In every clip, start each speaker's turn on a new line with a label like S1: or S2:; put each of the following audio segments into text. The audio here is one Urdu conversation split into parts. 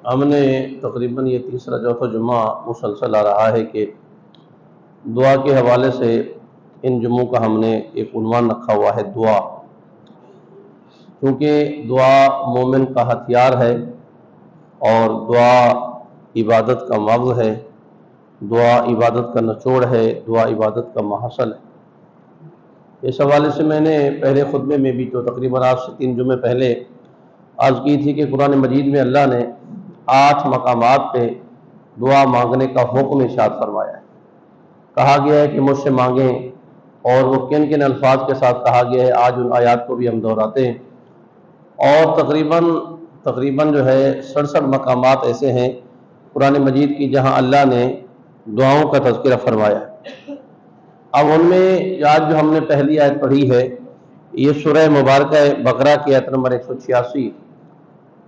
S1: ہم نے تقریباً یہ تیسرا چوتھا جمعہ مسلسل آ رہا ہے کہ دعا کے حوالے سے ان جمعوں کا ہم نے ایک عنوان رکھا ہوا ہے دعا، کیونکہ دعا مومن کا ہتھیار ہے اور دعا عبادت کا مغز ہے، دعا عبادت کا نچوڑ ہے، دعا عبادت کا محصل ہے۔ اس حوالے سے میں نے پہلے خطبے میں بھی تو تقریباً آج سے 3 جمعے پہلے عرض کی تھی کہ قرآن مجید میں اللہ نے 8 مقامات پہ دعا مانگنے کا حکم ارشاد فرمایا ہے۔ کہا گیا ہے کہ مجھ سے مانگیں، اور وہ کن کن الفاظ کے ساتھ کہا گیا ہے آج ان آیات کو بھی ہم دہراتے ہیں۔ اور تقریباً جو ہے 67 مقامات ایسے ہیں قرآن مجید کی جہاں اللہ نے دعاؤں کا تذکرہ فرمایا ہے۔ اب ان میں آج جو ہم نے پہلی آیت پڑھی ہے یہ سورہ مبارکہ بقرہ کی آیت نمبر 186،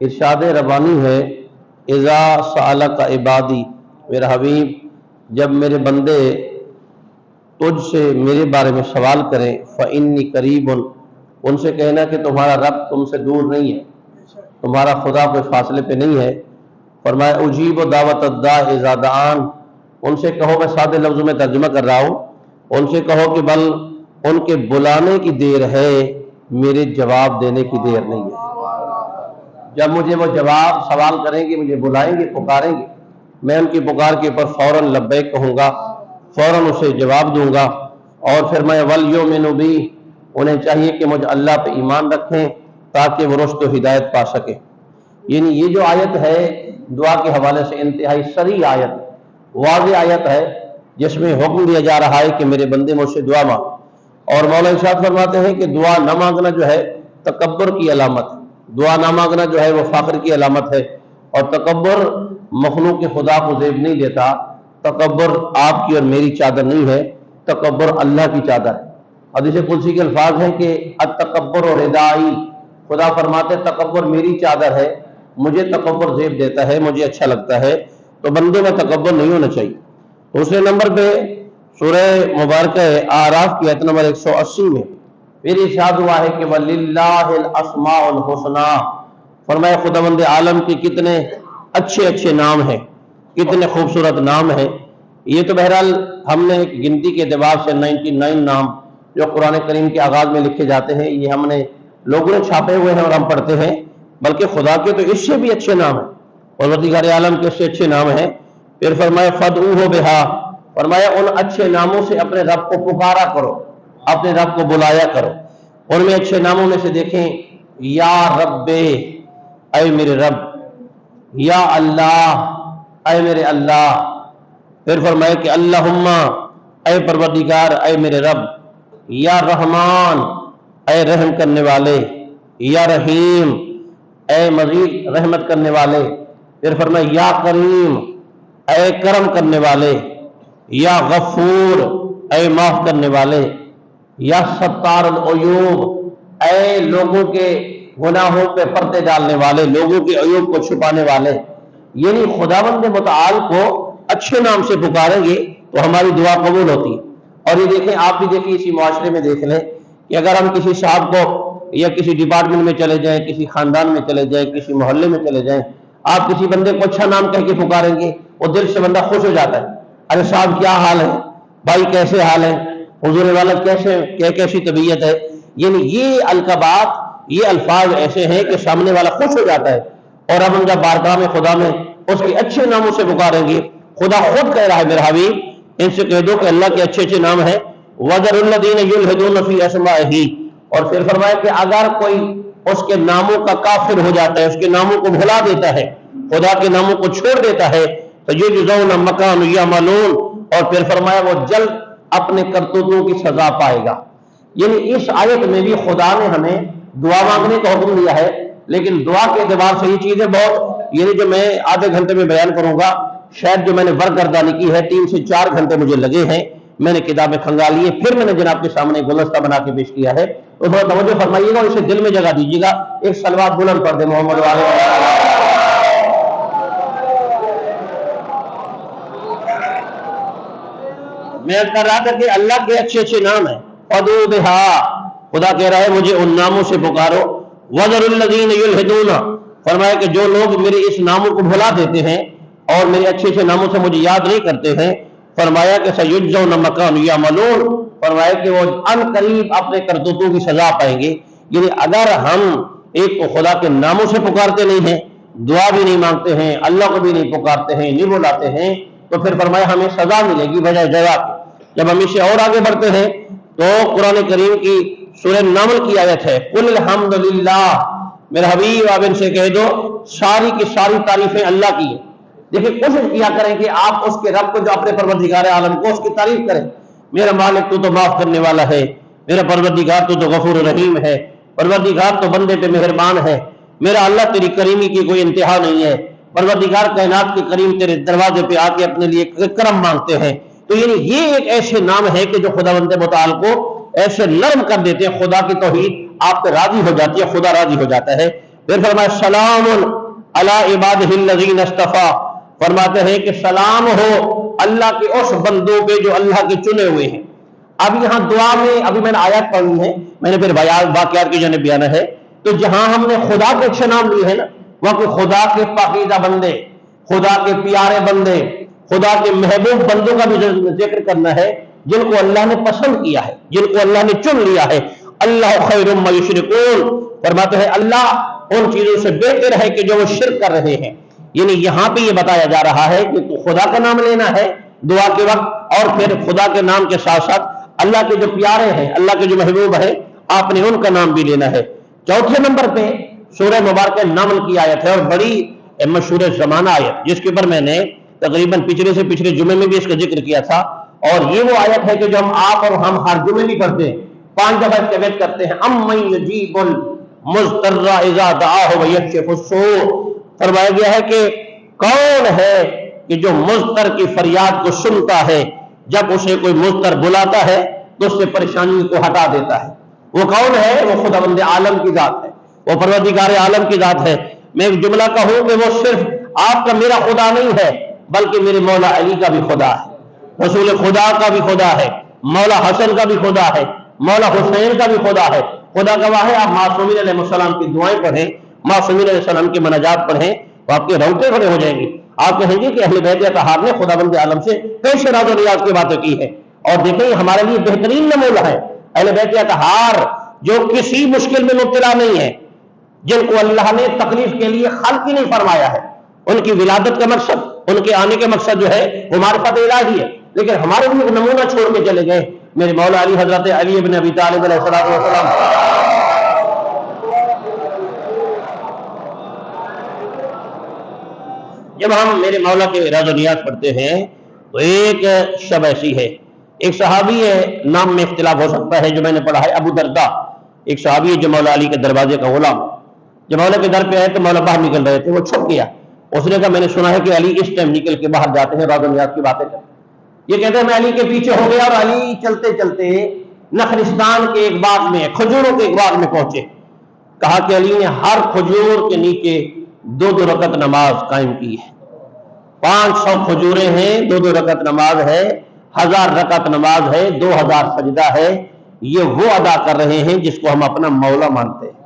S1: ارشاد ربانی ہے، اذا سألک عبادی، میرا حبیب جب میرے بندے تجھ سے میرے بارے میں سوال کریں، فإنی قریب، ان سے کہنا کہ تمہارا رب تم سے دور نہیں ہے، تمہارا خدا کوئی فاصلے پہ نہیں ہے۔ فرمایا اجیب دعوت الداع اذا دعان، ان سے کہو، میں سادے لفظوں میں ترجمہ کر رہا ہوں، ان سے کہو کہ بل ان کے بلانے کی دیر ہے، میرے جواب دینے کی دیر نہیں ہے۔ جب مجھے وہ جواب سوال کریں گے، مجھے بلائیں گے، پکاریں گے، میں ان کی پکار کے اوپر فوراً لبیک کہوں گا، فوراً اسے جواب دوں گا۔ اور پھر میں وَلْيُؤْمِنُوا بِي، انہیں چاہیے کہ مجھ اللہ پہ ایمان رکھیں تاکہ وہ رشد و ہدایت پا سکیں۔ یعنی یہ جو آیت ہے دعا کے حوالے سے انتہائی صریح آیت، واضح آیت ہے، جس میں حکم دیا جا رہا ہے کہ میرے بندے مجھ سے دعا مانگ۔ اور مولا ارشاد فرماتے ہیں کہ دعا نہ مانگنا جو ہے تکبر کی علامت ہے، دعا نہ مانگنا جو ہے وہ فخر کی علامت ہے، اور تکبر مخلوق کے خدا کو زیب نہیں دیتا۔ تکبر آپ کی اور میری چادر نہیں ہے، تکبر اللہ کی چادر ہے۔ حدیث قدسی کے الفاظ ہیں کہ التکبر ردائی، خدا فرماتے تکبر میری چادر ہے، مجھے تکبر زیب دیتا ہے، مجھے اچھا لگتا ہے، تو بندے میں تکبر نہیں ہونا چاہیے۔ دوسرے نمبر پہ سورہ مبارکہ اعراف کی آیت نمبر 180 میں پھر ارشاد ہوا ہے کہ وَلِلَّهِ الْأَسْمَاءُ الْحُسْنَى، فرمایا خداوند عالم کے کتنے اچھے اچھے نام ہیں، کتنے خوبصورت نام ہیں۔ یہ تو بہرحال ہم نے ایک گنتی کے اعتبار سے 99 نام جو قرآن کریم کے آغاز میں لکھے جاتے ہیں یہ ہم نے لوگوں نے چھاپے ہوئے ہیں اور ہم پڑھتے ہیں، بلکہ خدا کے تو اس سے بھی اچھے نام ہیں، پروردگار عالم کے اس سے اچھے نام ہیں۔ پھر فرمایا فَادْعُوهُ بِهَا، فرمایا ان اچھے ناموں سے اپنے رب کو پکارا کرو، اپنے رب کو بلایا کرو۔ ان میں اچھے ناموں میں سے دیکھیں یا رب، اے میرے رب، یا اللہ، اے میرے اللہ۔ پھر فرمایا کہ اللہم، اے پروردگار، اے میرے رب، یا رحمان، اے رحم کرنے والے، یا رحیم، اے مزید رحمت کرنے والے۔ پھر فرمایا یا کریم، اے کرم کرنے والے، یا غفور، اے معاف کرنے والے، یا ستار العیوب، اے لوگوں کے گناہوں پہ پردے ڈالنے والے، لوگوں کے عیوب کو چھپانے والے۔ یعنی خداوند متعال کو اچھے نام سے پکاریں گے تو ہماری دعا قبول ہوتی ہے۔ اور یہ دیکھیں، آپ بھی دیکھیں، اسی معاشرے میں دیکھ لیں کہ اگر ہم کسی صاحب کو یا کسی ڈپارٹمنٹ میں چلے جائیں، کسی خاندان میں چلے جائیں، کسی محلے میں چلے جائیں، آپ کسی بندے کو اچھا نام کہہ کے پکاریں گے، وہ دل سے بندہ خوش ہو جاتا ہے۔ ارے صاحب کیا حال ہے، بھائی کیسے حال ہے، حضور والا کیسی طبیعت ہے۔ یعنی یہ القابات، یہ الفاظ ایسے ہیں کہ سامنے والا خوش ہو جاتا ہے۔ اور اب ہم جب بارگاہ میں خدا میں اس کے اچھے ناموں سے پکاریں گے، خدا خود کہہ رہا ہے میرا حبیب ان سے کہہ دو کہ اللہ کے اچھے اچھے نام ہیں، وَذَرُوا الَّذِينَ يُلْحِدُونَ فِي أَسْمَائِهِ۔ اور پھر فرمایا کہ اگر کوئی اس کے ناموں کا کافر ہو جاتا ہے، اس کے ناموں کو بھلا دیتا ہے، خدا کے ناموں کو چھوڑ دیتا ہے، تو یجزون ما کانوا یعملون، اور پھر فرمایا وہ جلد اپنے کرتوتوں کی سزا پائے گا۔ یعنی اس آیت میں بھی خدا نے ہمیں دعا مانگنے کا حکم دیا ہے، لیکن دعا کے اعتبار سے یہ چیزیں بہت، یعنی جو میں آدھے گھنٹے میں بیان کروں گا، شاید جو میں نے برگردانی کی ہے 3 سے 4 گھنٹے مجھے لگے ہیں، میں نے کتابیں کھنگالی ہیں، پھر میں نے جناب کے سامنے گلدستہ بنا کے پیش کیا ہے، تو تھوڑا توجہ فرمائیے گا اور اسے دل میں جگہ دیجیے گا۔ ایک صلوات بلند پڑھ دے محمد والے۔ میں کر رہا تھا کہ اللہ کے اچھے اچھے نام ہیں، فَادْعُوا بِهَا، خدا کہہ رہا ہے مجھے ان ناموں سے پکارو۔ وَذَرُوا الَّذِينَ يُلْحِدُونَ فرمایا کہ جو لوگ میرے اس ناموں کو بھلا دیتے ہیں اور میرے اچھے اچھے ناموں سے مجھے یاد نہیں کرتے ہیں، فرمایا کہ سیجزون ما کانوا یعملون، فرمایا کہ وہ ان قریب اپنے کرتوتوں کی سزا پائیں گے۔ یعنی اگر ہم ایک کو خدا کے ناموں سے پکارتے نہیں ہیں، دعا بھی نہیں مانگتے ہیں، اللہ کو بھی نہیں پکارتے ہیں، نہیں بلاتے ہیں، تو پھر فرمایا ہمیں سزا ملے گی بجائے جزا کے۔ جب ہم اس سے اور آگے بڑھتے ہیں تو قرآن کریم کی سورہ نمل کی آیت ہے، قل الحمدللہ، میرے حبیب آپ ان سے کہہ دو ساری کی ساری تعریفیں اللہ کی ہیں۔ دیکھیں کوشش کیا کریں کہ آپ اس کے رب کو جو اپنے پروردگار عالم کو اس کی تعریف کریں۔ میرا مالک تو معاف کرنے والا ہے، میرا پروردگار تو غفور رحیم ہے، پروردگار تو بندے پہ مہربان ہے، میرا اللہ تیری کریمی کی کوئی انتہا نہیں ہے، پروردگار کائنات کے کریم تیرے دروازے پہ آ کے اپنے لیے کرم مانگتے ہیں۔ تو یعنی یہ ایک ایسے نام ہے کہ جو خداوند متعال کو ایسے نرم کر دیتے ہیں، خدا کی توحید آپ پہ راضی ہو جاتی ہے، خدا راضی ہو جاتا ہے۔ پھر فرمایا سلام علی عبادہ الذین اصطفیٰ، فرماتے ہیں کہ سلام ہو اللہ کے اس بندوں پہ جو اللہ کے چنے ہوئے ہیں۔ اب یہاں دعا میں ابھی میں نے آیات پڑھی ہے، میں نے پھر واقعات کی جانب بیان ہے، تو جہاں ہم نے خدا کے اچھے نام لیے ہیں نا، وہاں کو خدا کے پاکیزہ بندے، خدا کے پیارے بندے، خدا کے محبوب بندوں کا بھی ذکر کرنا ہے جن کو اللہ نے پسند کیا ہے، جن کو اللہ نے چن لیا ہے۔ اللہ خیر مما یشرکون، فرماتے ہیں اللہ ان چیزوں سے بہتر ہے کہ جو وہ شرک کر رہے ہیں۔ یعنی یہاں پہ یہ بتایا جا رہا ہے کہ تو خدا کا نام لینا ہے دعا کے وقت، اور پھر خدا کے نام کے ساتھ ساتھ اللہ کے جو پیارے ہیں، اللہ کے جو محبوب ہیں، آپ نے ان کا نام بھی لینا ہے۔ چوتھے نمبر پہ سورہ مبارکہ نمل کی آیت ہے، اور بڑی مشہور زمانہ آیت جس کے اوپر میں نے تقریباً پچھلے سے پچھلے جمعے میں بھی اس کا ذکر کیا تھا، اور یہ وہ آیت ہے کہ جو آپ اور ہم ہر جمعے بھی پڑھتے ہیں، 5 دفعہ استعمال کرتے ہیں، امن یجیب المضطر اذا دعاہ ویکشف السوء۔ فرمایا گیا ہے کہ کون ہے کہ جو مضطر کی فریاد کو سنتا ہے، جب اسے کوئی مضطر بلاتا ہے تو اس سے پریشانی کو ہٹا دیتا ہے۔ وہ کون ہے؟ وہ خداوند عالم کی ذات ہے، وہ پروردگار عالم کی ذات ہے۔ میں ایک جملہ کہوں کہ وہ صرف آپ کا میرا خدا نہیں ہے، بلکہ میرے مولا علی کا بھی خدا ہے، رسول خدا کا بھی خدا ہے، مولا حسن کا بھی خدا ہے، مولا حسین کا بھی خدا ہے۔ خدا گواہ ہے، آپ معصومین علیہ السلام کی دعائیں پڑھیں، معصومین علیہ السلام کی مناجات پڑھیں تو آپ کے روٹے کھڑے ہو جائیں گے۔ آپ کہیں گے کہ اہل بیت اطہار نے خداوند عالم سے کیسے راز و نیاز کی باتیں کی ہے، اور دیکھیں یہ ہمارے لیے بہترین نمونہ ہے۔ اہل بیت اطہار جو کسی مشکل میں مبتلا نہیں ہے، جن کو اللہ نے تکلیف کے لیے خلق ہی نہیں فرمایا ہے، ان کی ولادت کا مقصد، ان کے آنے کے مقصد جو ہے وہ معرفت الہی ہے، لیکن ہمارے لیے ایک نمونہ چھوڑ کے چلے گئے میرے مولا علی حضرت علی ابن ابی طالب علیہ السلام۔ جب ہم میرے مولا کے راز و نیاز پڑھتے ہیں تو ایک شب ایسی ہے، ایک صحابی ہے، نام میں اختلاف ہو سکتا ہے، جو میں نے پڑھا ہے ابو درداء، ایک صحابی ہے جو مولا علی کے دروازے کا غلام۔ جب مولا کے در پہ آئے تو مولا باہر نکل رہے تھے، وہ چھپ گیا۔ اس نے کہا میں نے سنا ہے کہ علی اس ٹائم نکل کے باہر جاتے ہیں، راز و نیاز کی باتیں کرتے ہیں۔ یہ کہتے ہیں میں علی کے پیچھے ہو گیا، اور علی چلتے چلتے نخلستان کے ایک باغ میں، کھجوروں کے ایک باغ میں پہنچے۔ کہا کہ علی نے ہر کھجور کے نیچے 2 رکعت نماز قائم کی ہے، 500 کھجوریں ہیں، 2 رکعت نماز ہے، 1000 رکعت نماز ہے، 2000 سجدہ ہے۔ یہ وہ ادا کر رہے ہیں جس کو ہم اپنا مولا مانتے ہیں۔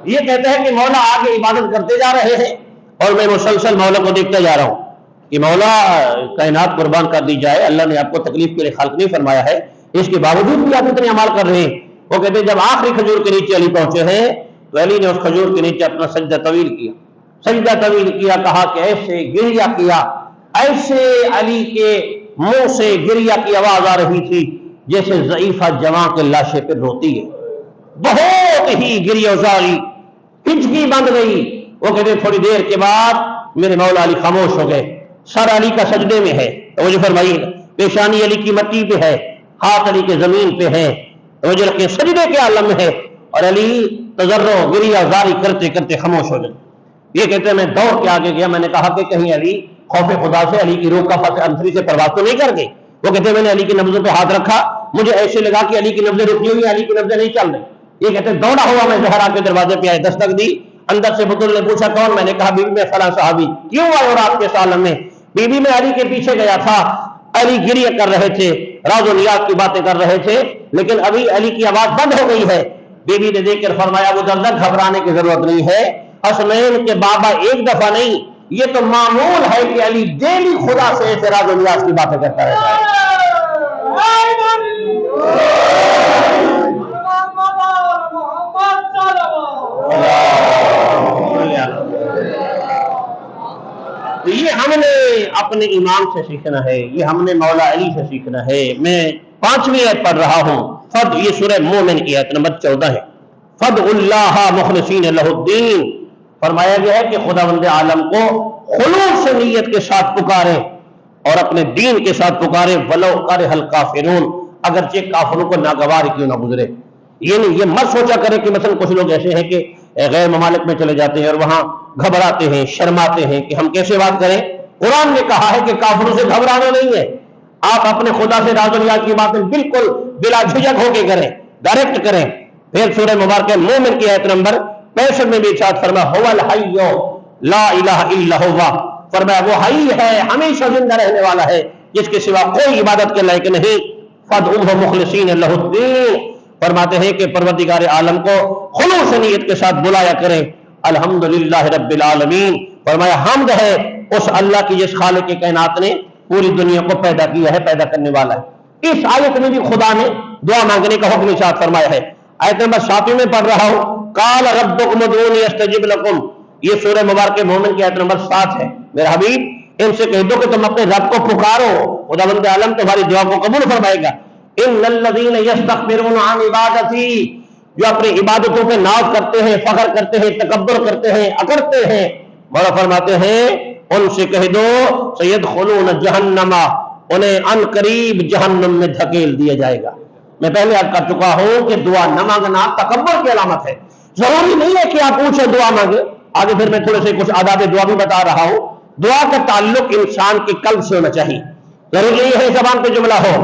S1: یہ کہتے ہیں کہ مولا آگے عبادت کرتے جا رہے ہیں اور میں مسلسل مولا کو دیکھتا جا رہا ہوں کہ مولا کائنات قربان کر دی جائے، اللہ نے آپ کو تکلیف کے لیے خلق نہیں فرمایا ہے، اس کے باوجود بھی آپ اتنے اعمال کر رہے ہیں۔ وہ کہتے ہیں جب آخری کھجور کے نیچے علی پہنچے ہیں تو علی نے اس کھجور کے نیچے اپنا سجدہ طویل کیا، سجدہ طویل کیا، کہا کہ ایسے گریہ کیا، ایسے علی کے منہ سے گریہ کی آواز آ رہی تھی جیسے ضعیفہ جوان کے لاشے پہ روتی ہے، بہت ہی گریہ زاری، ہچکی بند گئی۔ وہ کہتے تھوڑی دیر کے بعد میرے مولا علی خاموش ہو گئے، سر علی کا سجدے میں ہے، توجہ فرمائیے، پیشانی علی کی مٹی پہ ہے، ہاتھ علی کے زمین پہ ہے، توجہ رکھیں، سجدے کے عالم میں ہے، اور علی تضرع گریہ زاری کرتے کرتے خاموش ہو گئے۔ یہ کہتے ہیں میں دوڑ کے آگے گیا، میں نے کہا کہ کہیں علی خوف خدا سے علی کی روح کا فتح انتری سے پرواز تو نہیں کر گئے؟ وہ کہتے ہیں میں نے علی کی نبضوں پہ ہاتھ رکھا، مجھے ایسے لگا کہ علی کی نبضیں رکی ہوئی، علی کی نبضیں نہیں چل رہی۔ یہ کہتے ہیں دوڑا ہوا میں زہرا کے دروازے پہ آئے، دستک دی، اندر سے بطل نے پوچھا کون؟ میں نے کہا بی بی میں فلاں صحابی۔ کیوں آئے اور آپ کے سالم میں؟ بی بی میں علی کے پیچھے گیا تھا،
S2: علی گریہ کر رہے تھے، راز و نیاز کی باتیں کر رہے تھے، لیکن ابھی علی کی آواز بند ہو گئی ہے۔ بی بی نے دیکھ کر فرمایا ابو دردہ گھبرانے کی ضرورت نہیں ہے، حسنین کے بابا ایک دفعہ نہیں، یہ تو معمول ہے کہ علی ڈیلی خدا سے ایسے راز و نیاز کی باتیں کرتا رہتا ہے۔ تو یہ ہم نے اپنے امام سے سیکھنا ہے، یہ ہم نے مولا علی سے سیکھنا ہے۔ میں 5ویں آیت پڑھ رہا ہوں، فد، یہ سورہ مومن کی آیت نمبر 14 ہے۔ فد اللہ مخلصین لہ الدین، فرمایا گیا ہے کہ خداوند عالم کو خلوص سے نیت کے ساتھ پکارے اور اپنے دین کے ساتھ پکارے، ولو کرہ الکافرون، اگرچہ کافروں کو ناگوار کیوں نہ گزرے۔ یہ نہیں، یہ مت سوچا کرے کہ مثلا کچھ لوگ ایسے ہیں کہ غیر ممالک میں چلے جاتے ہیں اور وہاں گھبراتے ہیں، شرماتے ہیں کہ ہم کیسے بات کریں۔ قرآن نے کہا ہے کہ کافروں سے گھبرانا نہیں ہے، آپ اپنے خدا سے راز و نیاز کی باتیں بالکل بلا جھجک ہو کے کریں، ڈائریکٹ کریں۔ پھر سورہ مبارکہ مومن کی آیت نمبر 65 میں بھی ارشاد فرمایا هو الحی لا الہ الا هو، فرمایا وہ حی ہے، ہمیشہ زندہ رہنے والا ہے، جس کے سوا کوئی عبادت کے لائق نہیں۔ فادعوہ مخلصین لہ الدین، فرماتے ہیں کہ پروردگار عالم کو خلوص نیت کے ساتھ بلایا کریں۔ الحمدللہ رب العالمین، فرمایا حمد ہے اس اللہ کی جس خالق کے کائنات نے پوری دنیا کو پیدا کیا ہے، پیدا کرنے والا ہے۔ اس آیت میں بھی خدا نے دعا مانگنے کا حکم ارشاد فرمایا ہے۔ آیت نمبر 7 میں پڑھ رہا ہوں، قال ربکم ادعونی استجب لکم، یہ سورہ مبارکہ مومن کی آیت نمبر 7 ہے۔ میرے حبیب ان سے کہہ دو کہ تم اپنے رب کو پکارو، خداوند عالم تمہاری دعا کو قبول فرمائے گا۔ ان الذین یستکبرون عن عبادتی، جو اپنی عبادتوں پہ ناز کرتے ہیں، فخر کرتے ہیں، تکبر کرتے ہیں، اکڑتے ہیں، مولا فرماتے ہیں ان سے کہہ دو سیدخلون جہنم، انہیں ان قریب جہنم میں دھکیل دیا جائے گا۔ میں پہلے عرض کر چکا ہوں کہ دعا نہ مانگنا تکبر کی علامت ہے۔ ضروری نہیں ہے کہ آپ اونچے دعا مانگے، آگے پھر میں تھوڑے سے کچھ آداب دعا بھی بتا رہا ہوں۔ دعا کا تعلق انسان کے قلب سے ہونا چاہیے، ضروری نہیں ہے زبان پہ جملہ ہو،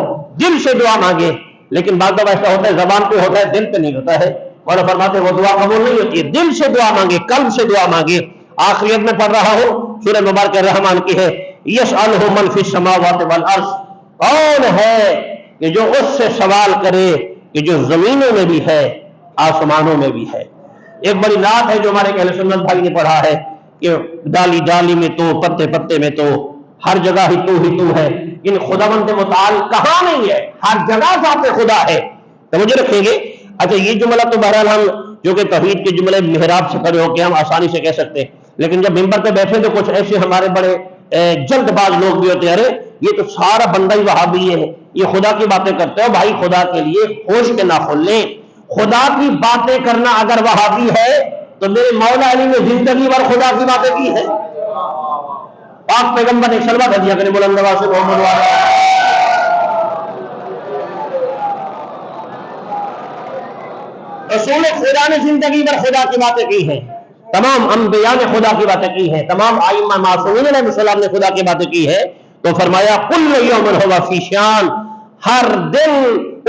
S2: دل سے دعا مانگے، لیکن بعض دفعہ ایسا ہوتا ہے زبان پہ ہوتا ہے دل پہ نہیں ہوتا ہے، اور فرماتے ہیں وہ دعا قبول نہیں ہوتی ہے۔ دل سے دعا مانگے، قلب سے دعا مانگے۔ آخریت میں پڑھ رہا ہوں، سورہ مبارکہ رحمان کی ہے، یسألہ من فی السماوات والارض، کون ہے کہ جو اس سے سوال کرے کہ جو زمینوں میں بھی ہے آسمانوں میں بھی ہے۔ ایک بڑی نعت ہے جو ہمارے اہل سنت بھائی نے پڑھا ہے کہ ڈالی ڈالی میں تو، پتے پتے میں تو، ہر جگہ ہی تو ہے۔ ان خداوند متعال کہاں نہیں ہے، ہر جگہ ذات خدا ہے۔ توجہ رکھیں گے۔ اچھا یہ جملہ تو بہرحال ہم جو کہ توحید کے جملے محراب سے کھڑے ہو کے ہم آسانی سے کہہ سکتے ہیں، لیکن جب ممبر پہ بیٹھے تو کچھ ایسے ہمارے بڑے جلد باز لوگ بھی ہوتے ہیں، ارے یہ تو سارا بندہ ہی وہابی ہے، یہ خدا کی باتیں کرتے ہو۔ بھائی خدا کے لیے ہوش کے ناخن لیں، خدا کی باتیں کرنا اگر وہابی ہے تو میرے مولا علی نے زندگی بھر خدا کی باتیں کی ہے۔ پاک پیغمبر نے صلوات ہدیہ کریں بلند آواز سے محمد وعلیہ۔ رسول خدا نے زندگی بھر خدا کی باتیں کی ہیں، تمام انبیاء نے خدا کی باتیں کی ہیں، تمام ائمہ معصومین علیہ السلام نے خدا کی باتیں کی ہیں۔ تو فرمایا کل یوم ہو فی شان، ہر دن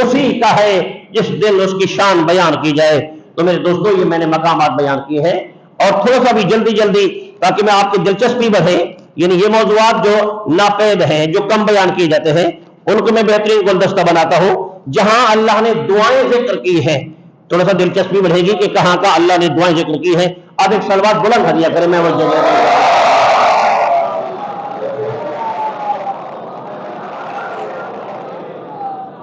S2: اسی کا ہے جس دن اس کی شان بیان کی جائے۔ تو میرے دوستو یہ میں نے مقامات بیان کیے ہیں، اور تھوڑا سا بھی جلدی تاکہ میں آپ کی دلچسپی بڑھے، یعنی یہ موضوعات جو ناپید ہیں، جو کم بیان کیے جاتے ہیں، ان کو میں بہترین گلدستہ بناتا ہوں۔ جہاں اللہ نے دعائیں ذکر کی ہیں تھوڑا سا دلچسپی بڑھے گی کہ کہاں کا اللہ نے دعائیں ذکر کی ہیں۔ آپ ایک صلوات بلند ہدیہ کریں، میں وہ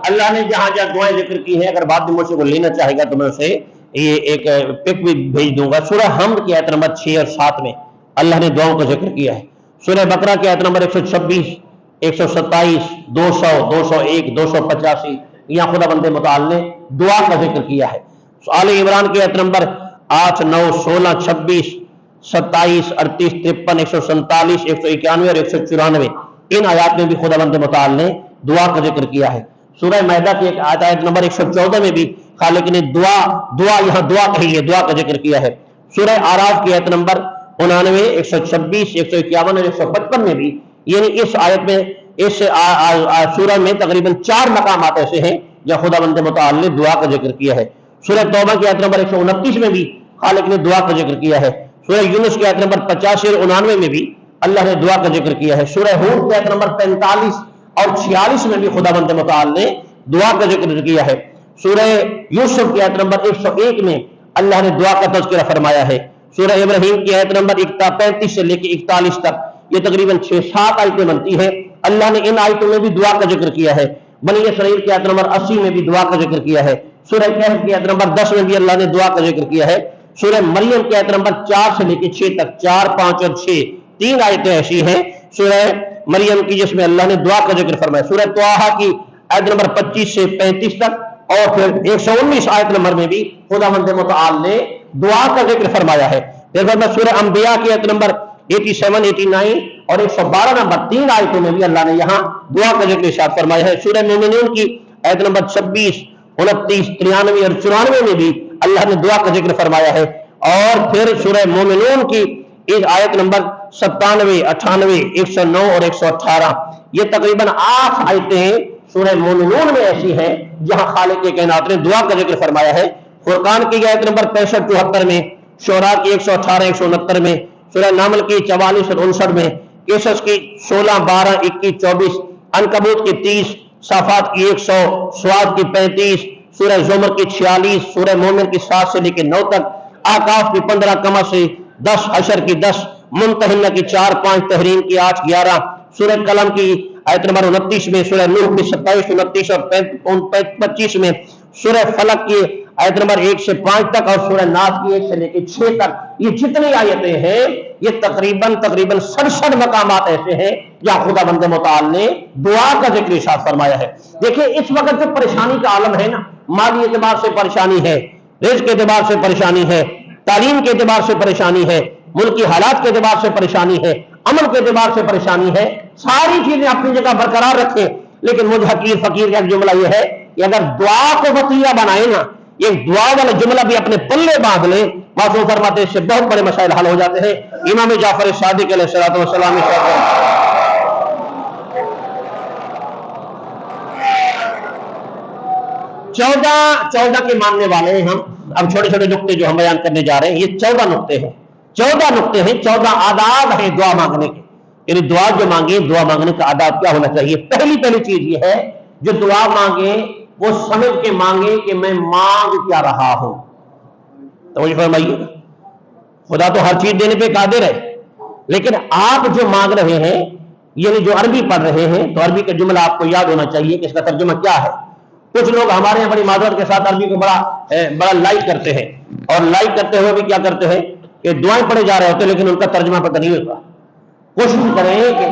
S2: اللہ نے جہاں جہاں دعائیں ذکر کی ہیں، اگر بعد میں مجھ سے کو لینا چاہے گا تو میں اسے یہ ایک پک بھی بھیج دوں گا۔ سورہ حمد کی آیت نمبر 6 اور 7 میں اللہ نے دعاؤں کا ذکر کیا ہے۔ سورہ بقرہ کی آیت نمبر 126، 127، 200، 201، 285 یہاں خداوند متعال نے دعا کا ذکر کیا ہے۔ آل عمران کی آیت نمبر 8، 9، 16، 26، 27، 38، 53، 147، 191 اور 194 ان آیات میں بھی خداوند متعال نے دعا کا ذکر کیا ہے۔ سورہ مائدہ کی ایک آیت نمبر 114 میں بھی خالق نے دعا یہاں دعا کہی ہے، دعا کا ذکر کیا ہے۔ سورہ آراف کی آیت نمبر 99، 126، 151 اور 155 میں بھی، یعنی اس آیت میں اس سورہ میں تقریباً 4 مقامات ایسے ہیں جہاں خداوند متعال نے دعا کا ذکر کیا ہے۔ سورہ توبہ کی آیت نمبر 129 میں بھی خالق نے دعا کا ذکر کیا ہے۔ سورہ یونس کی آیت نمبر 85 اور 99 میں بھی اللہ نے دعا کا ذکر کیا ہے۔ سورہ ہود کی آیت نمبر 45 اور 46 میں بھی خداوند متعال نے دعا کا ذکر کیا ہے۔ سورہ یوسف کی آیت نمبر 101 میں اللہ نے دعا کا تذکرہ فرمایا ہے۔ سورہ ابراہیم کی آیت نمبر 35 سے لے کے 41 تک، یہ تقریباً 6-7 آیتیں بنتی ہیں۔ اللہ نے ان آیتوں میں بھی دعا کا ذکر کیا ہے۔ بنی اسرائیل کی آیت نمبر 80 میں بھی دعا کا ذکر کیا ہے۔ سورہ کہف کی آیت نمبر 10 میں بھی اللہ نے دعا کا ذکر کیا ہے۔ سورہ مریم کی آیت نمبر 4 سے لے کے 6 تک، 4، 5 اور 6، 3 آیتیں ایسی ہیں سورہ مریم کی جس میں اللہ نے دعا کا ذکر فرمایا۔ سورہ طٰہٰ کی آیت نمبر 25 سے 35 تک، اور پھر 119 آیت نمبر میں بھی خداوند متعال نے دعا کا ذکر فرمایا ہے۔ پھر سورہ انبیاء کی آیت نمبر 87، 89 اور 112 نمبر 3 آیتوں میں بھی اللہ نے یہاں دعا کا ذکر ارشاد فرمایا ہے۔ سورہ مومنون کی آیت نمبر 26، 29، 93 اور 94 میں بھی اللہ نے دعا کا ذکر فرمایا ہے۔ اور پھر سورہ مومنون کی اس آیت نمبر 97، 98، 109 اور 118، یہ تقریباً 8 آیتیں سورہ مومنون میں ایسی ہیں جہاں خالق کائنات نے دعا کا ذکر فرمایا ہے۔ فرقان کی آیت نمبر 65، 74 میں، شعراء کی 118، 169 میں، سورہ نمل کی 44 اور 59 میں، قصص کی 16، 12، 21، 24، عنکبوت کی 30، صافات کی 100، سواد کی 35، سورہ زمر کی 46، سورہ مومن کی 7 سے لے کے 9 تک، آکاف کی 15، قمر سے 10، حشر کی 10، ممتحنہ کی 4، 5، تحریم کی 8، 11، سورہ قلم کی آیت نمبر 29 میں، سورہ نوح کی 27، 29 اور 25 میں، سورہ فلق کی آیت نمبر 1 سے 5 تک، اور سورہ ناس کی 1 سے لے کے 6 تک، یہ جتنی آیتیں ہیں یہ تقریباً 67 مقامات ایسے ہیں جہاں خداوند متعال نے دعا کا ذکر ارشاد فرمایا ہے۔ دیکھیں اس وقت جو پریشانی کا عالم ہے نا، مالی اعتبار سے پریشانی ہے، رزق کے اعتبار سے پریشانی ہے، تعلیم کے اعتبار سے پریشانی ہے، ملکی حالات کے اعتبار سے پریشانی ہے، عمل کے اعتبار سے پریشانی ہے، ساری چیزیں اپنی جگہ برقرار رکھیں، لیکن مجھ حقیر فقیر کا ایک جملہ یہ ہے کہ اگر دعا کو وسیلہ بنائے نا، یہ دعا والا جملہ بھی اپنے پلے باندھ لیں، معصوم فرماتے ہیں اس سے بہت بڑے مسائل حل ہو جاتے ہیں۔ امام جعفر صادق علیہ الصلوۃ والسلام 14 کے ماننے والے ہیں ہم۔ اب چھوٹے چھوٹے نقطے جو ہم بیان کرنے جا رہے ہیں یہ 14 نقطے ہیں، 14 آداب ہیں دعا مانگنے کے، یعنی دعا جو مانگے، دعا مانگنے کا آداب کیا ہونا چاہیے۔ پہلی چیز یہ ہے جو دعا مانگے وہ سمجھ کے مانگے کہ میں مانگ کیا رہا ہوں۔ توجہ فرمائیے، خدا تو ہر چیز دینے پہ قادر ہے، لیکن آپ جو مانگ رہے ہیں، یعنی جو عربی پڑھ رہے ہیں، تو عربی کا جملہ آپ کو یاد ہونا چاہیے کہ اس کا ترجمہ کیا ہے۔ کچھ لوگ ہمارے یہاں بڑی معذرت کے ساتھ عربی کو بڑا لائک کرتے ہیں، اور لائک کرتے ہوئے بھی کیا کرتے ہیں کہ دعائیں پڑھے جا رہے ہوتے ہیں لیکن ان کا ترجمہ پتہ نہیں ہوتا۔ کوشش کریں کہ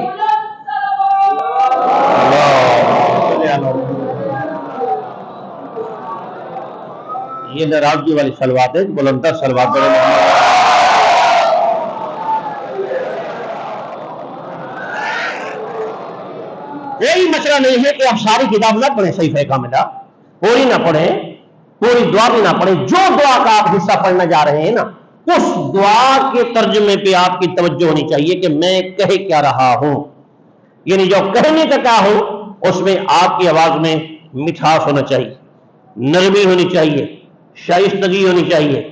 S2: یہ ناراضگی والی سلوات ہے، بلندر سلوات ہے۔ کوئی مسئلہ نہیں ہے کہ آپ ساری کتاب نہ پڑھیں، صحیح کاملہ پوری نہ پڑھیں، پوری دعا بھی نہ پڑھیں، جو دعا کا آپ حصہ پڑھنا جا رہے ہیں نا، اس دعا کے ترجمے پہ آپ کی توجہ ہونی چاہیے کہ میں کہہ کیا رہا ہوں، یعنی جو کہنے کا کیا ہوں اس میں آپ کی آواز میں مٹھاس ہونا چاہیے، نرمی ہونی چاہیے، شائستگی ہونی چاہیے۔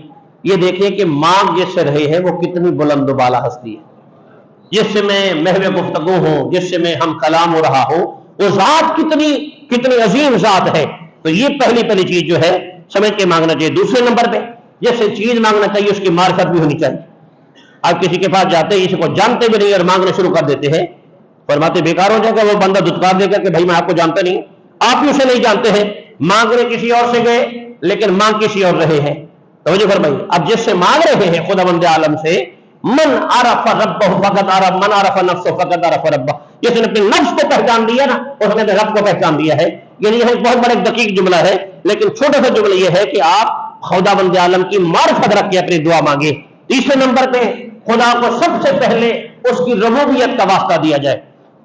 S2: یہ دیکھیں کہ مانگ جس سے رہے ہیں وہ کتنی بلند و بالا ہستی ہے، جس سے میں محو گفتگو ہوں، جس سے میں ہم کلام ہو رہا ہوں، وہ ذات کتنی عظیم ذات ہے۔ تو یہ پہلی چیز جو ہے سمجھ کے مانگنا چاہیے۔ دوسرے نمبر پہ جس سے چیز مانگنا چاہیے اس کی معرفت بھی ہونی چاہیے۔ آپ کسی کے پاس جاتے ہیں، اس کو جانتے بھی نہیں اور مانگنا شروع کر دیتے ہیں، فرماتے بیکار ہو جائے گا وہ بندہ دھتکار دے کر کہ بھائی میں آپ کو جانتا نہیں، آپ بھی اسے نہیں جانتے ہیں، مانگنے کسی اور سے گئے لیکن مانگ کسی اور رہے ہیں۔ توجہ فرمائیے، اب جس سے مانگ رہے ہیں خداوند عالم سے، من عرف ربہ فقط عرف، من عرف نفسہ فقط عرف ربہ، جس نے اپنے نفس کو پہچان لیا نا اس نے اپنے رب کو پہچان لیا ہے۔ یعنی یہ ایک بہت بڑا دقیق جملہ ہے، لیکن چھوٹا سا جملہ یہ ہے کہ آپ خداوند عالم کی معرفت رکھ کے اپنی دعا مانگے۔ تیسرے نمبر پہ خدا کو سب سے پہلے اس کی ربوبیت کا واسطہ دیا جائے۔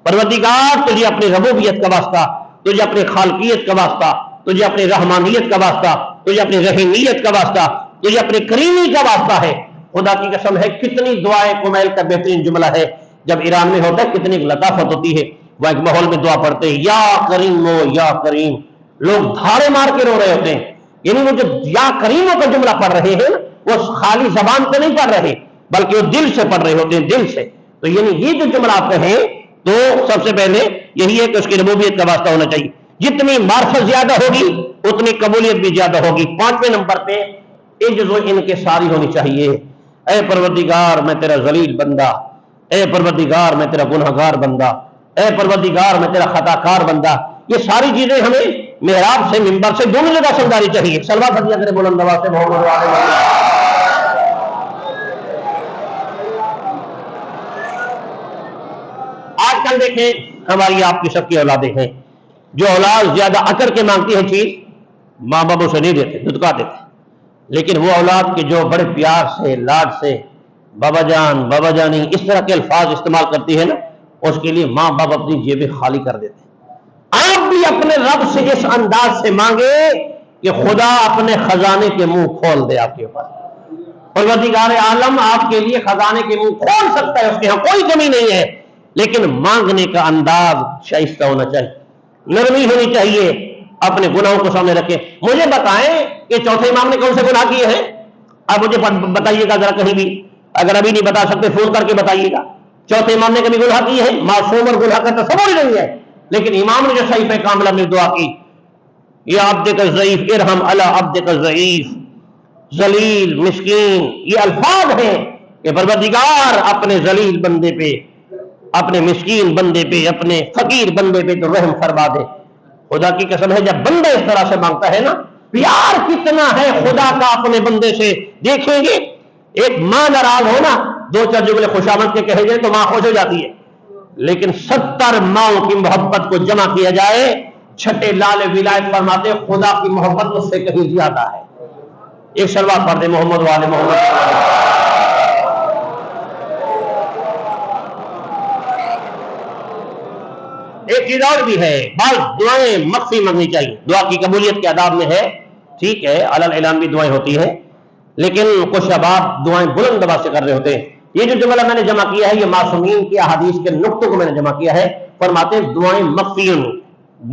S2: پروردگار تجھے اپنی ربوبیت کا واسطہ، تجھے اپنی خالقیت کا واسطہ، تجھے اپنی رحمانیت کا واسطہ، تجھے اپنی رحیمیت کا واسطہ، تجھے اپنی کریمی کا واسطہ ہے۔ خدا کی قسم ہے کتنی دعائیں کمیل کا بہترین جملہ ہے، جب ایران میں ہوتا ہے کتنی لطافت ہوتی ہے، وہ ایک ماحول میں دعا پڑھتے ہیں، یا کریم و یا کریم، لوگ دھاڑے مار کے رو رہے ہوتے ہیں، یعنی وہ جو یا کریموں کا جملہ پڑھ رہے ہیں وہ خالی زبان سے نہیں پڑھ رہے بلکہ وہ دل سے پڑھ رہے ہوتے ہیں، دل سے۔ تو یعنی یہ جو جملہ آپ کہیں تو سب سے پہلے یہی ہے کہ اس کی ربوبیت کا واسطہ ہونا چاہیے. جتنی معرفت زیادہ ہوگی اتنی قبولیت بھی زیادہ ہوگی. 5ویں نمبر پہ عجز و انکساری ہونی چاہیے. اے پروردگار میں تیرا ذلیل بندہ، اے پروردگار میں تیرا گنہگار بندہ، اے پروردگار میں تیرا خطا کار بندہ. یہ ساری چیزیں ہمیں محراب سے منبر سے دونوں جگہ سمجھانی چاہیے. صلوات پڑھیا کرے بلند آواز سے محمد وعلى محمد. آج کل دیکھیں ہماری آپ کی سب کی اولادیں ہیں، جو اولاد زیادہ اکڑ کے مانگتی ہے چیز ماں باپوں سے نہیں دیتے، دھتکا دیتے. لیکن وہ اولاد کے جو بڑے پیار سے لاڈ سے بابا جان بابا جانی اس طرح کے الفاظ استعمال کرتی ہے نا، اس کے لیے ماں باپ اپنی جیبیں خالی کر دیتے ہیں. آپ بھی اپنے رب سے اس انداز سے مانگے کہ خدا اپنے خزانے کے منہ کھول دے آپ کے اوپر. پروردگار عالم آپ کے لیے خزانے کے منہ کھول سکتا ہے، اس کے ہاں کوئی کمی نہیں ہے. لیکن مانگنے کا انداز شائستہ ہونا چاہیے، نرمی ہونی چاہیے. اپنے گناہوں کو سامنے رکھیں. مجھے بتائیں کہ چوتھے امام نے کون سے گناہ کیے ہیں؟ اب مجھے بتائیے گا ذرا کہیں بھی، اگر ابھی نہیں بتا سکتے فون کر کے بتائیے گا. چوتھے امام نے کبھی گناہ کیے ہیں؟ معصوم اور گناہ کا تصور ہی نہیں ہے. لیکن امام نے جو صحیفہ کاملہ میں دعا کی، یا عبدک الضعیف ارحم علی عبدک الضعیف، ذلیل مسکین، یہ الفاظ ہیں کہ پروردگار اپنے ذلیل بندے پہ، اپنے مسکین بندے پہ، اپنے فقیر بندے پہ تو رحم فرما دے. خدا کی قسم ہے جب بندہ اس طرح سے مانگتا ہے نا، پیار کتنا ہے خدا کا اپنے بندے سے. دیکھیں گے ایک ماں ناراض ہو نا، 2-4 جملے خوشامد کے کہے جائیں تو ماں خوش ہو جاتی ہے. لیکن 70 ماؤں کی محبت کو جمع کیا جائے، چھٹے لال ولایت فرماتے خدا کی محبت اس سے کہیں زیادہ ہے. ایک صلوات پڑھ دے محمد والے محمد. ایک چیز اور بھی ہے، بعض دعائیں مخفی مانگنی چاہیے. دعا کی قبولیت کے آداب میں ہے، ٹھیک ہے علل اعلان بھی دعائیں ہوتی ہیں، لیکن کچھ احباب دعائیں بلند آواز سے کر رہے ہوتے ہیں. یہ جو جملہ میں نے جمع کیا ہے یہ معصومین کی احادیث کے نقطوں کو میں نے جمع کیا ہے. فرماتے ہیں دعائیں مخفی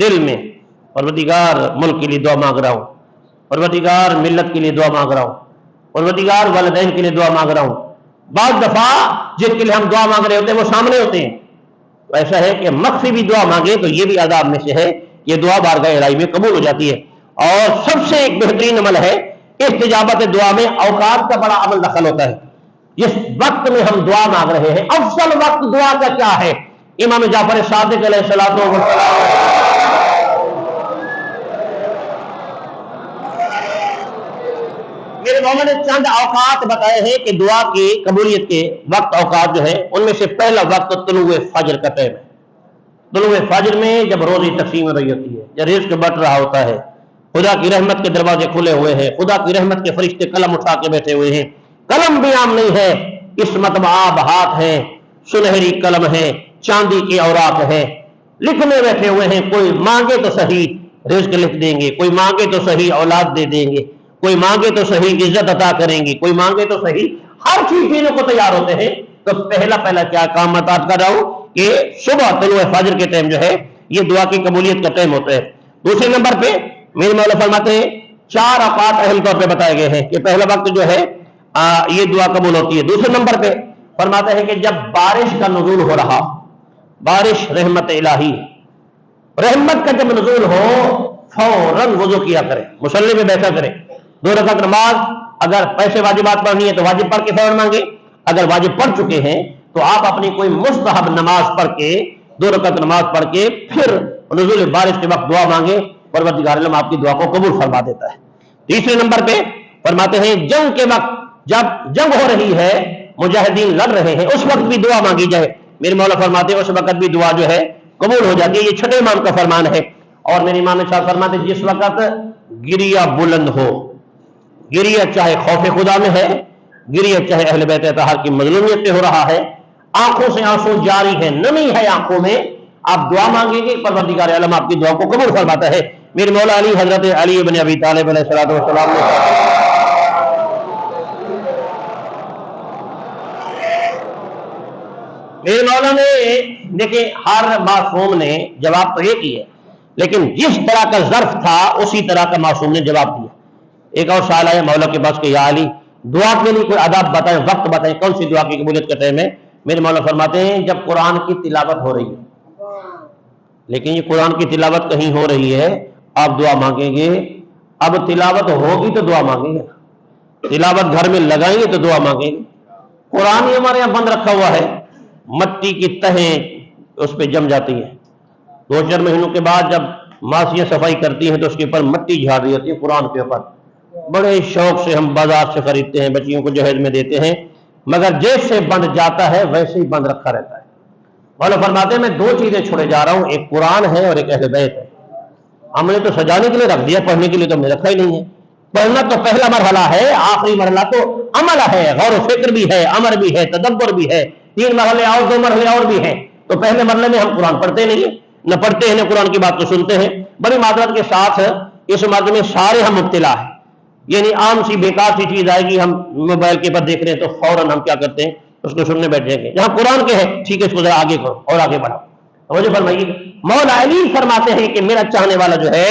S2: دل میں، پروردگار ملک کے لیے دعا مانگ رہا ہوں، پروردگار ملت کے لیے دعا مانگ رہا ہوں، پروردگار والدین کے لیے دعا مانگ رہا ہوں. بعض دفعہ جن کے لیے ہم دعا مانگ رہے ہوتے ہیں وہ سامنے ہوتے ہیں. تو ایسا ہے کہ مخفی بھی دعا مانگے تو یہ بھی آداب میں سے ہے، یہ دعا بارگاہ الہی میں قبول ہو جاتی ہے. اور سب سے ایک بہترین عمل ہے استجابت دعا میں اوقات کا بڑا عمل دخل ہوتا ہے. جس وقت میں ہم دعا مانگ رہے ہیں، افضل وقت دعا کا کیا ہے؟ امام جعفر صادق علیہ الصلوۃ والسلام میرے مولا نے چند اوقات بتائے ہیں کہ دعا کی قبولیت کے وقت اوقات جو ہے ان میں سے پہلا وقت طلوع فجر کا ٹائم ہے. طلوع فجر میں جب روزی تقسیم ہو رہی ہوتی ہے، جب رزق بٹ رہا ہوتا ہے، خدا کی رحمت کے دروازے کھلے ہوئے ہیں، خدا کی رحمت کے فرشتے قلم اٹھا کے بیٹھے ہوئے ہیں. قلم بھی عام نہیں ہے، قسمت آب ہاتھ ہیں، سنہری قلم ہے، چاندی کے اوراق ہے، لکھنے بیٹھے ہوئے ہیں. کوئی مانگے تو صحیح رزق لکھ دیں گے، کوئی مانگے تو صحیح اولاد دے دیں گے، کوئی مانگے تو صحیح عزت عطا کریں گے، کوئی مانگے تو صحیح ہر چیز دینے کو تیار ہوتے ہیں. تو پہلا کیا کام میں بات کر رہا ہوں کہ صبح طلوع فجر کے ٹائم جو ہے یہ دعا کی قبولیت کا ٹائم ہوتا ہے. دوسرے نمبر پہ میرے مولا فرماتے ہیں 4 اوقات اہم طور پہ بتائے گئے ہیں کہ پہلا وقت جو ہے یہ دعا قبول ہوتی ہے. دوسرے نمبر پہ فرماتے ہیں کہ جب بارش کا نزول ہو رہا، بارش رحمت الہی، رحمت کا جب نزول ہو فوراً وضو کیا کرے، مصلی میں بیٹھا کرے. 2 رکعت نماز اگر پیسے واجبات پڑھنی ہے تو واجب پڑھ کے فوراً مانگے، اگر واجب پڑھ چکے ہیں تو آپ اپنی کوئی مستحب نماز پڑھ کے 2 رکعت نماز پڑھ کے پھر نزول بارش کے وقت دعا مانگے، پروردگار عالم آپ کی دعا کو قبول فرما دیتا ہے. تیسرے نمبر پہ فرماتے ہیں جنگ کے وقت، جب جنگ ہو رہی ہے، مجاہدین لڑ رہے ہیں، اس وقت بھی دعا مانگی جائے. میرے مولا فرماتے ہیں اس وقت بھی دعا جو ہے قبول ہو جاتی ہے. یہ چھٹے امام کا فرمان ہے. اور میرے امام صاحب فرماتے ہیں جس وقت گریہ بلند ہو، گریہ چاہے خوف خدا میں ہے، گریہ چاہے اہل بیت اطہار کی مظلومیت پہ ہو رہا ہے، آنکھوں سے آنسو جاری ہے، نمی ہے آنکھوں میں، آپ دعا مانگیں گے پروردگار عالم آپ کی دعا کو قبول فرماتا ہے. میرے مولا علی حضرت علی بن ابی طالب علیہ الصلوۃ والسلام نے میرے مولا نے دیکھیں ہر معصوم نے جواب تو ایک ہی ہے، لیکن جس طرح کا ظرف تھا اسی طرح کا معصوم نے جواب دیا. ایک اور سوال آیا مولا کے پاس کہ یا علی دعا کے لیے کوئی آداب بتائیں، وقت بتائیں، کون سی دعا کی قبولیت کا ٹائم ہے؟ میرے مولا فرماتے ہیں جب قرآن کی تلاوت ہو رہی ہے، لیکن یہ قرآن کی تلاوت کہیں ہو رہی ہے، آپ دعا مانگیں گے، اب تلاوت ہوگی تو دعا مانگیں گے، تلاوت گھر میں لگائیں گے تو دعا مانگیں گے۔ قرآن ہی ہمارے یہاں بند رکھا ہوا ہے، مٹی کی تہیں اس پہ جم جاتی ہیں، 2-4 مہینوں کے بعد جب ماسیاں صفائی کرتی ہیں تو اس کے اوپر مٹی جھاڑ رہی ہوتی ہے قرآن کے اوپر۔ بڑے شوق سے ہم بازار سے خریدتے ہیں، بچیوں کو جہیز میں دیتے ہیں، مگر جیسے بند جاتا ہے ویسے ہی بند رکھا رہتا ہے۔ مولا فرماتے ہیں میں 2 چیزیں چھوڑے جا رہا ہوں، ایک قرآن ہے اور ایک اہل بیت ہے۔ ہم نے تو سجانے کے لیے رکھ دیا، پڑھنے کے لیے تو ہم نے رکھا ہی نہیں ہے۔ پڑھنا تو پہلا مرحلہ ہے، آخری مرحلہ تو عمل ہے، غور و فکر بھی ہے، امر بھی ہے، تدبر بھی ہے، 3 مرحلے اور 2 مرحلے اور بھی ہیں۔ تو پہلے مرحلے میں ہم قرآن پڑھتے نہیں ہیں، نہ پڑھتے ہیں نہ قرآن کی بات کو سنتے ہیں۔ بڑی معذرت کے ساتھ اس مرض میں سارے ہم مبتلا ہیں، یعنی عام سی بیکار سی چیز آئے گی، ہم موبائل کے پر دیکھ رہے ہیں تو فوراً ہم کیا کرتے ہیں، اس کو سننے بیٹھ جائیں گے۔ جہاں قرآن کے ہے ٹھیک ہے، اس کو ذرا آگے کرو اور آگے بڑھاؤ۔ توجہ فرمائیے، مولا علی فرماتے ہیں کہ میرا چاہنے والا جو ہے،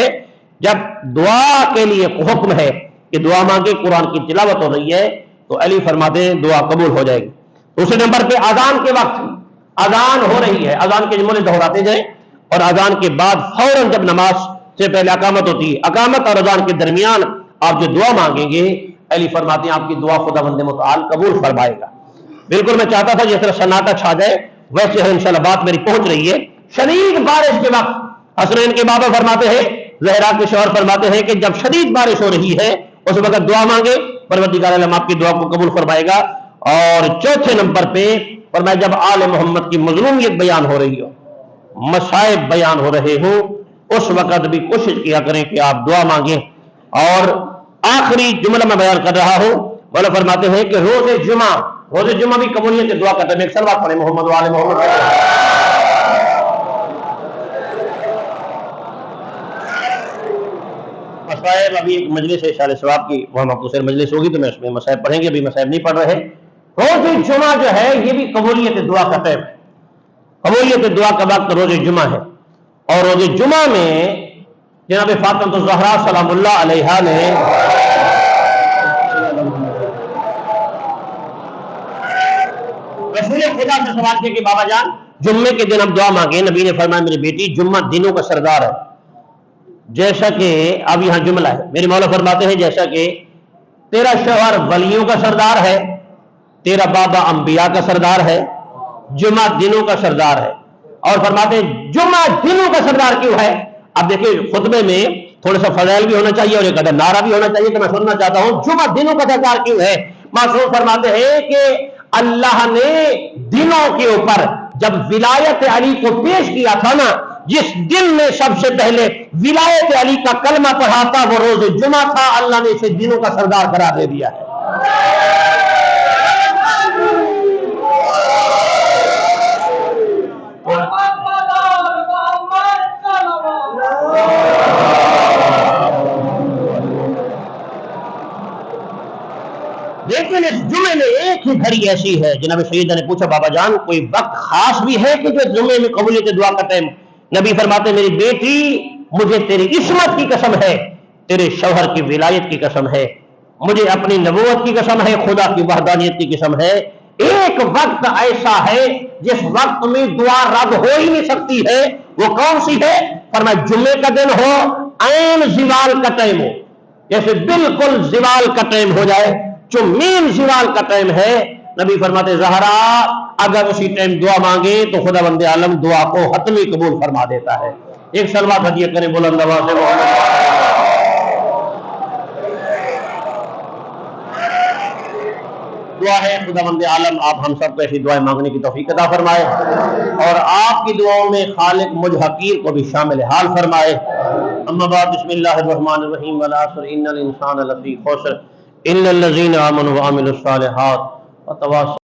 S2: جب دعا کے لیے حکم ہے کہ دعا مانگے، قرآن کی تلاوت ہو رہی ہے تو علی فرماتے ہیں دعا قبول ہو جائے گی۔ دوسرے نمبر پہ اذان کے وقت، اذان ہو رہی ہے، اذان کے جملے دہراتے جائیں، اور اذان کے بعد فوراً جب نماز سے پہلے اقامت ہوتی ہے، اقامت اور اذان کے درمیان آپ جو دعا مانگیں گے، علی فرماتے ہیں آپ کی دعا خداوند متعال قبول فرمائے گا۔ بالکل میں چاہتا تھا جس طرح سناٹا چھا جائے، ویسے انشاءاللہ بات میری پہنچ رہی ہے۔ شدید بارش کے وقت حسنین کے بابا فرماتے ہیں، زہرا کے شوہر فرماتے ہیں کہ جب شدید بارش ہو رہی ہے اس وقت دعا مانگے، پروردگار عالم آپ کی دعا کو قبول فرمائے گا۔ اور چوتھے نمبر پہ فرمایا جب آل محمد کی مظلومیت بیان ہو رہی ہو، مصائب بیان ہو رہے ہوں، اس وقت بھی کوشش کیا کریں کہ آپ دعا مانگیں۔ اور آخری جملہ میں بیان کر رہا ہوں، مولا فرماتے ہیں کہ روز جمعہ بھی قبولیت دعا کرتے ہیں۔ ایک صلوات پڑھیں محمد و آل محمد۔ مصائب، ابھی ایک مجلس ہے اشارے ثواب کی، وہاں مختصر مجلس ہوگی تو میں اس میں مصائب پڑھیں گے، ابھی مصائب نہیں پڑھ رہے۔ روز جمعہ جو ہے یہ بھی قبولیت دعا کا ٹائم ہے، قبولیت دعا کا وقت روز جمعہ ہے۔ اور روز جمعہ میں جناب فاطمہ الزہرا سلام اللہ علیہا نے رسول خدا سے سوال کیا کہ بابا جان جمعے کے دن اب دعا مانگے، نبی نے فرمایا میری بیٹی جمعہ دنوں کا سردار ہے، جیسا کہ اب یہاں جملہ ہے، میرے مولا فرماتے ہیں جیسا کہ تیرا شوہر ولیوں کا سردار ہے، تیرا بابا انبیاء کا سردار ہے، جمعہ دنوں کا سردار ہے۔ اور فرماتے ہیں جمعہ دنوں کا سردار کیوں ہے؟ اب دیکھیں خطبے میں تھوڑا سا فضائل بھی ہونا چاہیے اور ایک ادھر نعرہ بھی ہونا چاہیے، کہ میں سننا چاہتا ہوں جمعہ دنوں کا سردار کیوں ہے؟ معصوم فرماتے ہیں کہ اللہ نے دنوں کے اوپر جب ولایت علی کو پیش کیا تھا نا، جس دن میں سب سے پہلے ولایت علی کا کلمہ پڑھا تھا وہ روز جمعہ تھا، اللہ نے اسے دنوں کا سردار قرار دے دیا ہے۔ لیکن اس جمعے میں ایک ہی گھڑی ایسی ہے، جناب سیدہ نے پوچھا بابا جان کوئی وقت خاص بھی ہے کہ جو جمعے میں قبولیت دعا کا ٹائم؟ نبی فرماتے میری بیٹی مجھے تیری عصمت کی قسم ہے، تیرے شوہر کی ولایت کی قسم ہے، مجھے اپنی نبوت کی قسم ہے، خدا کی وحدانیت کی قسم ہے، ایک وقت ایسا ہے جس وقت میں دعا رد ہو ہی نہیں سکتی ہے، وہ کون سی ہے؟ فرمایا جمعے کا دن ہو، عین زوال کا ٹائم ہو، جیسے بالکل زوال کا ٹائم ہو جائے، جو مین زوال کا ٹائم ہے، نبی فرماتے زہرا اگر اسی ٹائم دعا مانگے تو خدا بند عالم دعا کو حتمی قبول فرما دیتا ہے۔ ایک صلوات ہدیہ کریں بلند آواز سے دعا ہے خدا بند عالم آپ ہم سب کو ایسی دعائیں مانگنے کی توفیق عطا فرمائے، اور آپ کی دعاؤں میں خالق مجھ حقیر کو بھی شامل حال فرمائے۔ اما بعد، بسم اللہ الرحمن الرحیم، والعصر ان الانسان لفی خسر الا الذین آمنوا وعملوا الصالحات وتواصوا